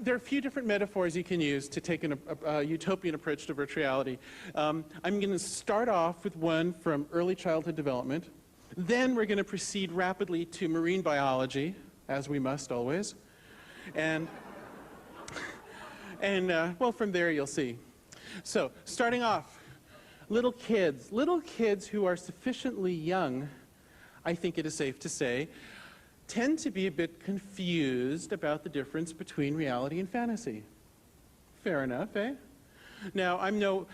there are a few different metaphors you can use to take a utopian approach to virtual reality. I'm going to start off with one from early childhood development. Then we're going to proceed rapidly to marine biology, as we must always. And well, from there you'll see. So, starting off, little kids who are sufficiently young, I think it is safe to say, tend to be a bit confused about the difference between reality and fantasy. Fair enough, eh? Now, I'm no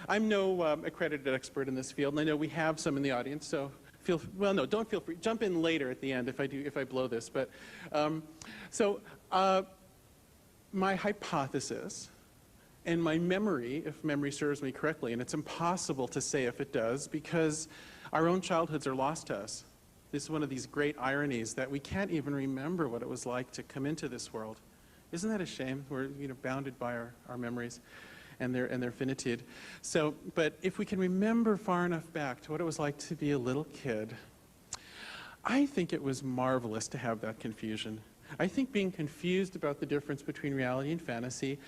accredited expert in this field, and I know we have some in the audience, so don't feel free. Jump in later at the end if I blow this. But my hypothesis and my memory, if memory serves me correctly, and it's impossible to say if it does, because our own childhoods are lost to us. This is one of these great ironies that we can't even remember what it was like to come into this world. Isn't that a shame? We're bounded by our memories and their finitude. So, but if we can remember far enough back to what it was like to be a little kid, I think it was marvelous to have that confusion. I think being confused about the difference between reality and fantasy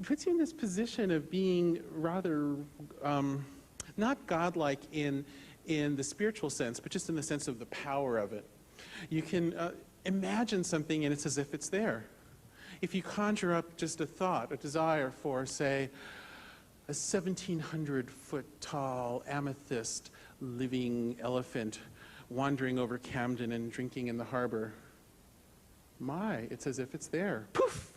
puts you in this position of being rather not godlike in the spiritual sense, but just in the sense of the power of it. You can imagine something and it's as if it's there. If you conjure up just a thought, a desire for, say, a 1,700-foot tall amethyst living elephant wandering over Camden and drinking in the harbor, it's as if it's there. Poof!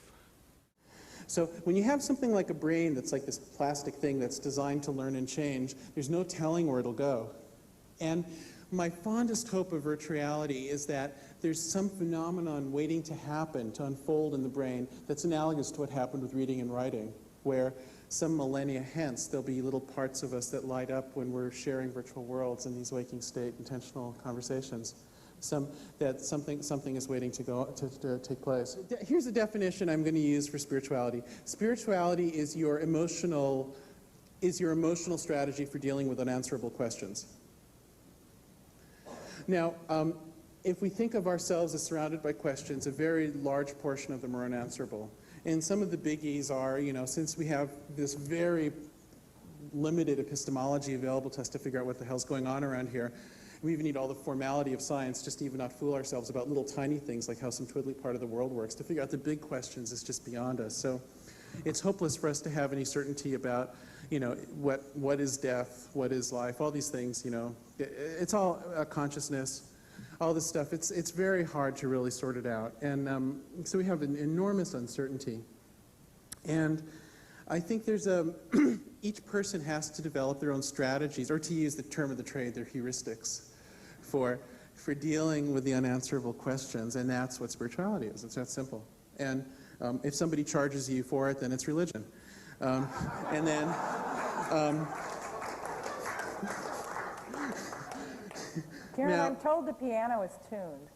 So when you have something like a brain that's like this plastic thing that's designed to learn and change, there's no telling where it'll go. And my fondest hope of virtual reality is that there's some phenomenon waiting to happen, to unfold in the brain, that's analogous to what happened with reading and writing, where some millennia hence there'll be little parts of us that light up when we're sharing virtual worlds in these waking state intentional conversations. Something is waiting to take place. Here's a definition I'm going to use for spirituality. Spirituality is your emotional strategy for dealing with unanswerable questions. Now, if we think of ourselves as surrounded by questions, a very large portion of them are unanswerable. And some of the biggies are, since we have this very limited epistemology available to us to figure out what the hell's going on around here, we even need all the formality of science just to even not fool ourselves about little tiny things like how some twiddly part of the world works. To figure out the big questions is just beyond us. So it's hopeless for us to have any certainty about, what is death, what is life, all these things, It's all consciousness, all this stuff. It's very hard to really sort it out. And so we have an enormous uncertainty. And I think there's each person has to develop their own strategies, or to use the term of the trade, their heuristics, for dealing with the unanswerable questions, and that's what spirituality is. It's that simple. And if somebody charges you for it, then it's religion. And then, Jaron, I'm told the piano is tuned.